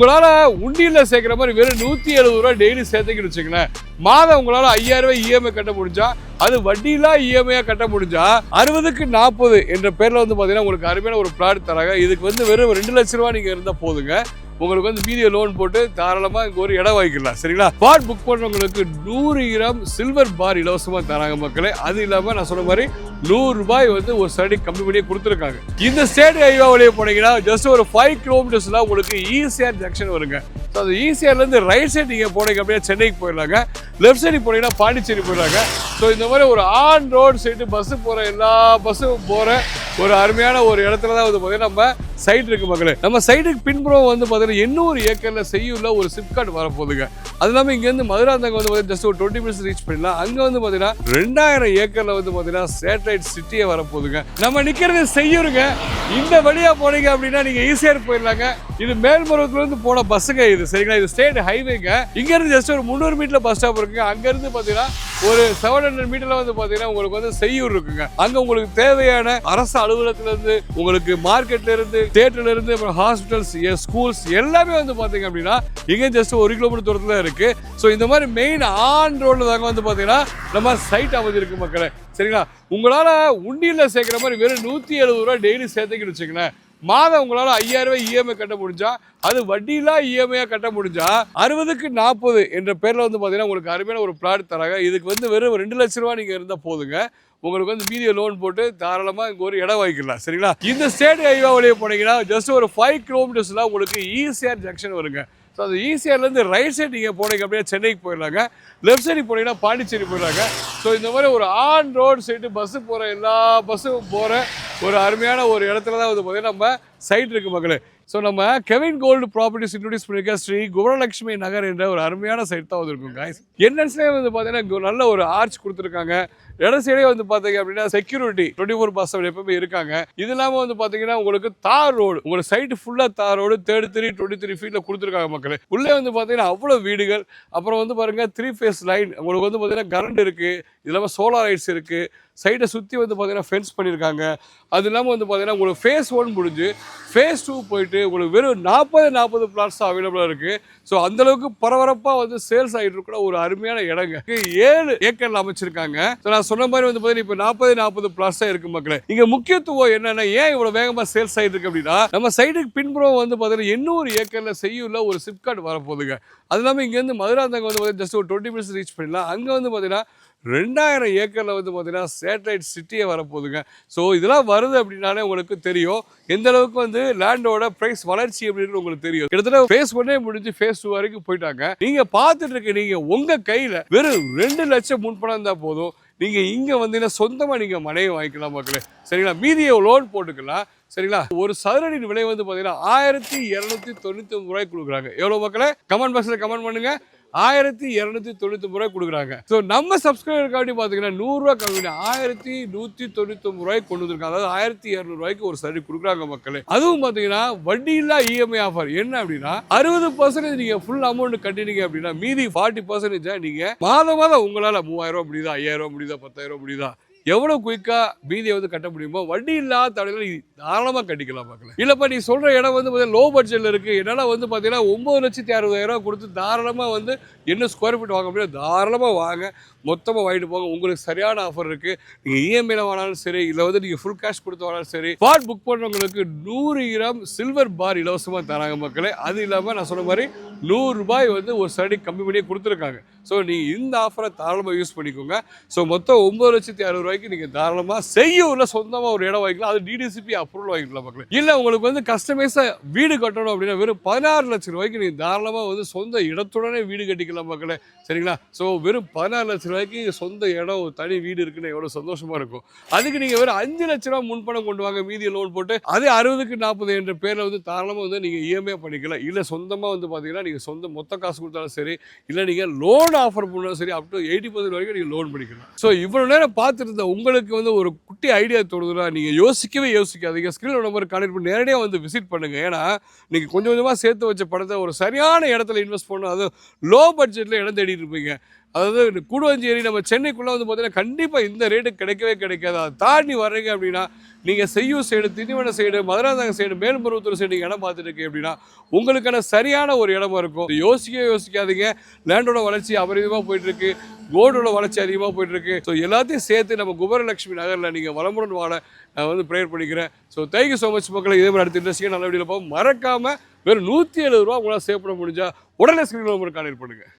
உங்களால உண்டியல்ல சேர்க்கிற மாதிரி வெறும் 170 ரூபாய் டெய்லி சேர்த்துக்கிட்டு வச்சுங்களேன், மாதம் உங்களால 5000 ரூபாய் இஎம்ஐ கட்ட முடிஞ்சா, அது வட்டியில்லா இஎம்ஐயா கட்ட முடிஞ்சா 60க்கு 40 என்ற பேர்ல வந்து பாத்தீங்கன்னா உங்களுக்கு அருமையான ஒரு பிளாட் தராங்க. இதுக்கு வந்து வெறும் 2 லட்சம் ரூபாய் நீங்க இருந்தா போதுங்க. உங்களுக்கு வந்து மீதிய லோன் போட்டு தாராளமா இங்க ஒரு இடம் வாங்கிக்கலாம். சரிங்களா? பாட் புக் பண்றவங்களுக்கு 100 கிராம் சில்வர் பார் இலவசமா தராங்க மக்களே. அது இல்லாம நான் சொன்ன மாதிரி 100 ரூபாய் வந்து ஒரு ஸ்டடி கம்மி பண்ணி கொடுத்துருக்காங்க. இந்த ஸ்டேட் ஹைவே வழியா போனீங்கன்னா ஜஸ்ட் ஒரு 5 கிலோமீட்டர்ஸ்ல உங்களுக்கு ஈசிஆர் ஜங்ஷன் வருங்க. அது ஈசிஆர்ல இருந்து ரைட் சைடு நீங்க போனீங்க அப்படியே சென்னைக்கு போயிடலாங்க. லெஃப்ட் சைடு போனீங்கன்னா பாண்டிச்சேரி போயிடலாங்க. ஸோ இந்த மாதிரி ஒரு ஆன் ரோட் சைடு பஸ் போற எல்லா பஸ்ஸும் போற ஒரு அருமையான ஒரு இடத்துல தான் வந்து பார்த்தீங்கன்னா நம்ம சைட் இருக்கு மக்களே. நம்ம சைடுக்கு பின்புறம் வந்து பார்த்தீங்கன்னா 800 ஏக்கர்ல செய்யுள்ள ஒரு சிப்காட் வரப்போகுதுங்க. அது இல்லாமல் இங்கேருந்து மதுராந்தகம் வந்து பார்த்தீங்கன்னா ஜஸ்ட் ஒரு 20 மினிட்ஸ் ரீச் பண்ணிடலாம். அங்கே வந்து பார்த்தீங்கன்னா 2000 ஏக்கர்ல வந்து பார்த்தீங்கன்னா சேட்டலைட் சிட்டியே வரப்போகுதுங்க. நம்ம நிற்கிறது செய்யுருங்க. இந்த வழியா போனீங்க அப்படின்னா நீங்க ஈஸியாக போயிடலாங்க. இது மேல்மருவத்துல இருந்து போன பஸ்ஸுங்க இது. சரிங்களா? இது ஸ்டேட் ஹைவேங்க. இங்க இருந்து ஜஸ்ட் ஒரு 300 மீட்டர்ல பஸ் ஸ்டாப் இருக்குங்க. அங்க இருந்து பாத்தீங்கன்னா ஒரு 700 மீட்டர்ல வந்து பாத்தீங்கன்னா உங்களுக்கு வந்து செய்யூர் இருக்குங்க. அங்க உங்களுக்கு தேவையான அரசு அலுவலகத்துல இருந்து, உங்களுக்கு மார்க்கெட்ல இருந்து, தியேட்டர்ல இருந்து, அப்புறம் ஹாஸ்பிட்டல்ஸ், ஸ்கூல்ஸ் எல்லாமே வந்து பாத்தீங்க அப்படின்னா இங்க ஜஸ்ட் 1 கிலோமீட்டர் தூரத்துல இருக்கு. ஸோ இந்த மாதிரி மெயின் ஆன் ரோட்ல தாங்க வந்து பாத்தீங்கன்னா நம்ம சைட் அமைஞ்சிருக்கு மக்களே. சரிங்களா? உங்களால உண்டியல்ல சேர்க்கிற மாதிரி வெறும் 170 ரூபாய் டெய்லி சேர்த்துக்கிட்டு வச்சுங்களேன், மாதம் உங்களால 5000 ரூபாய் இஎம்ஐ கட்ட முடிஞ்சா, அது வட்டியில்லா இஎம்ஐயா கட்ட முடிஞ்சா 60க்கு 40 என்ற பேர்ல வந்து பாத்தீங்கன்னா உங்களுக்கு அருமையான ஒரு பிளாட் தராங்க. இதுக்கு வந்து வெறும் 2 லட்சம் ரூபாய் நீங்க இருந்தா போதுங்க. உங்களுக்கு வந்து மீதிய லோன் போட்டு தாராளமா இங்க ஒரு இடம் வாங்கிக்கலாம். சரிங்களா? இந்த ஸ்டேட் ஹைவே வழியா போனீங்கன்னா ஜஸ்ட் ஒரு 5 கிலோமீட்டர்ஸ்ல உங்களுக்கு ஈசிஆர் ஜங்ஷன் வருங்க. ஸோ அது ஈசிஆர்ல இருந்து ரைட் சைடு நீங்க போனீங்க அப்படியே சென்னைக்கு போயிடலாங்க. லெஃப்ட் சைடு போனீங்கன்னா பாண்டிச்சேரி போயிடலாங்க. ஸோ இந்த மாதிரி ஒரு ஆன் ரோட் சைடு பஸ் போற எல்லா பஸ்ஸும் போற ஒரு அருமையான ஒரு இடத்துல தான் வந்து பார்த்தீங்கன்னா நம்ம சைட் இருக்கு மக்களே. ஸோ நம்ம கெவின் கோல்டு ப்ராப்பர்ட்டிஸ் இன்ட்ரோடியூஸ் பண்ணியிருக்க ஸ்ரீ குபரலட்சுமி நகர் என்ற ஒரு அருமையான சைட் தான் வந்துருக்கும் காய்ஸ். என்ட்ரன்ஸ்லேயே வந்து பார்த்தீங்கன்னா நல்ல ஒரு ஆர்ச் கொடுத்துருக்காங்க. இடம் சைடே வந்து பார்த்தீங்க அப்படின்னா செக்யூரிட்டி 24/7 எப்பவுமே இருக்காங்க. இது இல்லாமல் வந்து பார்த்தீங்கன்னா உங்களுக்கு தார் ரோடு, உங்களுக்கு சைட்டு ஃபுல்லாக தார் ரோடு 33 ஃபீட்டில் கொடுத்துருக்காங்க மக்களே. உள்ளே வந்து பார்த்தீங்கன்னா அவ்வளோ வீடுகள், அப்புறம் வந்து பாருங்க 3 ஃபேஸ் லைன், உங்களுக்கு வந்து பார்த்தீங்கன்னா கரண்ட் இருக்குது, இது இல்லாமல் சோலார் லைட்ஸ் இருக்குது, சைட்டை சுற்றி வந்து பார்த்தீங்கன்னா ஃபென்ஸ் பண்ணியிருக்காங்க. அது இல்லாமல் வந்து பார்த்தீங்கன்னா உங்களுக்கு ஃபேஸ் 1 முடிஞ்சு ஃபேஸ் 2 போயிட்டு உங்களுக்கு வெறும் 40 பிளாட்ஸ் அவைலபிளாக இருக்குது. ஸோ அந்தளவுக்கு பரபரப்பாக வந்து சேல்ஸ் ஆகிட்டு இருக்கிற ஒரு அருமையான இடங்க. 7 ஏக்கரில் அமைச்சிருக்காங்க. ஸோ நான் சொன்ன மாதிரி வந்து பார்த்தீங்கன்னா இப்போ 40 பிளாட்ஸ் தான் இருக்குது மக்களே. இங்கே முக்கியத்துவம் என்னென்னா, ஏன் இவ்வளோ வேகமாக சேல்ஸ் ஆகிட்டு இருக்கு அப்படின்னா, நம்ம சைடுக்கு பின்புறம் வந்து பார்த்தீங்கன்னா 800 ஏக்கரில் செய்யுள்ள ஒரு சிப்காட் வரப்போகுதுங்க. அது இல்லாமல் இங்கேருந்து மதுராந்தகம் வந்து பார்த்தீங்கன்னா ஜஸ்ட் ஒரு 20 மினிட்ஸ் ரீச் பண்ணிடலாம். அங்கே வந்து பார்த்தீங்கன்னா 2000 ஏக்கரில் வந்து பார்த்தீங்கன்னா சேட்டலைட் சிட்டியே வரப்போகுதுங்க. ஸோ இதெல்லாம் வருது அப்படின்னாலே உங்களுக்கு தெரியும் எந்த அளவுக்கு வந்து லேண்டோட ப்ரைஸ் வளர்ச்சி அப்படின்னு உங்களுக்கு தெரியும். கிட்டத்தட்ட ஃபேஸ் 1 முடிஞ்சு ஃபேஸ் 2 வரைக்கும் போயிட்டாங்க. நீங்க பார்த்துட்டு இருக்க நீங்க உங்க கையில வெறும் 2 லட்சம் முன்பணம் இருந்தா போதும், நீங்க இங்க வந்தீங்கன்னா சொந்தமா நீங்க மனையை வாங்கிக்கலாம் மக்களே. சரிங்களா? மீதியை லோன் போட்டுக்கலாம். சரிங்களா? ஒரு சதுரடி விலை வந்து பார்த்தீங்கன்னா 1299 ரூபாய் கொடுக்குறாங்க. எவ்வளோ மக்களே? கமெண்ட் பாக்ஸில் கமெண்ட் பண்ணுங்க. 1299 ரூபாய் கொடுக்குறாங்க. ஸோ நம்ம சப்ஸ்கிரைபருக்காண்டி பார்த்தீங்கன்னா 100 ரூபா கம்மி 1199 ரூபாய்க்கு கொண்டு வந்திருக்காங்க. அதாவது 1200 ரூபாய்க்கு ஒரு சரி கொடுக்குறாங்க மக்களே. அதுவும் பார்த்தீங்கன்னா வட்டி இல்லா இஎம்ஐ ஆஃபர். என்ன அப்படின்னா 60% நீங்க ஃபுல் அமௌண்ட் கட்டினீங்க அப்படின்னா மீதி 40% நீங்க மாதம் உங்களால 3000 ரூபாய் முடியுதா, 5000 ரூபாய் முடியுதா, 10000 ரூபாய் முடியுதா, எவ்வளோ குயிக்கா மீதியை வந்து கட்ட முடியுமோ வட்டி இல்லாத தடையில தாராளமாக கட்டிக்கலாம் பார்க்கலாம். இல்லப்பா நீ சொல்ற இடம் வந்து பார்த்தீங்கன்னா லோ பட்ஜெட்ல இருக்கு, என்னால் வந்து பார்த்தீங்கன்னா 9,60,000 ரூபா கொடுத்து தாராளமாக வந்து என்ன ஸ்கொயர் ஃபீட் வாங்க முடியாது, தாராளமாக வாங்க, மொத்தமாக வாங்கிட்டு போங்க. உங்களுக்கு சரியான ஆஃபர் இருக்கு. நீங்கள் இஎம்ஐல வாங்கினாலும் சரி, இல்லை வந்து நீங்கள் ஃபுல் கேஷ் கொடுத்து வாங்கினாலும் சரி, ஸ்பாட் புக் பண்ணுறவங்களுக்கு 100 கிராம் சில்வர் பார் இலவசமாக தராங்க மக்களே. அது இல்லாமல் நான் சொன்ன மாதிரி 100 ரூபாய் வந்து ஒரு ஸ்டடி கம்மி பண்ணி கொடுத்துருக்காங்க. ஸோ நீங்கள் இந்த ஆஃபரை தாராளமாக யூஸ் பண்ணிக்கோங்க. ஸோ மொத்தம் 9,60,000 ரூபாய்க்கு நீங்கள் தாராளமாக செய்யூரில் சொந்தமாக ஒரு இடம் வாங்கிக்கலாம். அது டிடிசிபி அப்ரூவல் வாங்கிக்கலாம் மக்களே. இல்லை உங்களுக்கு வந்து கஸ்டமைஸாக வீடு கட்டணும் அப்படின்னா வெறும் 16 லட்சம் ரூபாய்க்கு நீங்கள் தாராளமாக வந்து சொந்த இடத்துடனே வீடு கட்டிக்கலாம் மக்களே. சரிங்களா? ஸோ வெறும் 16 லட்சம் ரூபாய்க்கு சொந்த இடம், ஒரு தனி வீடு இருக்குன்னு எவ்வளோ சந்தோஷமாக இருக்கும். அதுக்கு நீங்கள் வெறும் 5 லட்ச ரூபா முன்பணம் கொண்டு வாங்க, மீதியை லோன் போட்டு அதே 60க்கு 40 என்ற பேரில் வந்து தாராளமாக வந்து நீங்கள் இஎம்ஐ பண்ணிக்கலாம். இல்லை சொந்தமாக வந்து பார்த்தீங்கன்னா நீங்கள் சொந்த மொத்த காசு கொடுத்தாலும் சரி, இல்லை நீங்கள் லோன் ஆஃபர் பண்ணாலும் சரி, அப் டு 80% வரைக்கும் நீங்கள் லோன் பண்ணிக்கலாம். ஸோ இவ்வளோ நேரம் பார்த்துட்டு இருந்த உங்களுக்கு வந்து ஒரு குட்டி ஐடியா தோணுதுன்னா நீங்கள் யோசிக்காதீங்க. ஸ்கிரீன் நம்பர் கான்டெக்ட் பண்ணி நேரடியாக வந்து விசிட் பண்ணுங்க. ஏன்னா நீங்கள் கொஞ்சமாக சேர்த்து வச்ச பணத்தை ஒரு சரியான இடத்துல இன்வெஸ்ட் பண்ணணும். அது லோ பட்ஜெட்டில் இடம் தேடிட்டு இருப்பீங்க. அதாவது கூடுவாஞ்சேரி நம்ம சென்னைக்குள்ளே வந்து பார்த்தீங்கன்னா கண்டிப்பாக இந்த ரேட்டு கிடைக்கவே கிடைக்காது. அதை தாண்டி வர்றீங்க அப்படின்னா நீங்கள் Cheyyur side, Tindivanam side, Madurantakam side, Melmaruvathur side நீங்கள் இடம் பார்த்துட்டு இருக்கீங்க அப்படின்னா உங்களுக்கான சரியான ஒரு இடமா இருக்கும். யோசிக்காதீங்க. லேண்டோட வளர்ச்சி அபரிதமாக போயிட்டுருக்கு, கோல்டோட வளர்ச்சி அதிகமாக போயிட்டுருக்கு. ஸோ எல்லாத்தையும் சேர்த்து நம்ம குபேரலட்சுமி நகரில் நீங்கள் வளமுடன் வாழ நான் வந்து ப்ரேயர் பண்ணிக்கிறேன். ஸோ தேங்க்யூ ஸோ மச் மக்களை. இதே மாதிரி அடுத்த இன்ட்ரெஸ்டிங்காக நல்ல வீடியோவில் போகும். மறக்காமல் வெறும் 170 ரூபா உங்களால் சேவ் பண்ண முடிஞ்சால் உடனே ஸ்க்ரீன் நம்பர் கான்டெக்ட் பண்ணுங்கள்.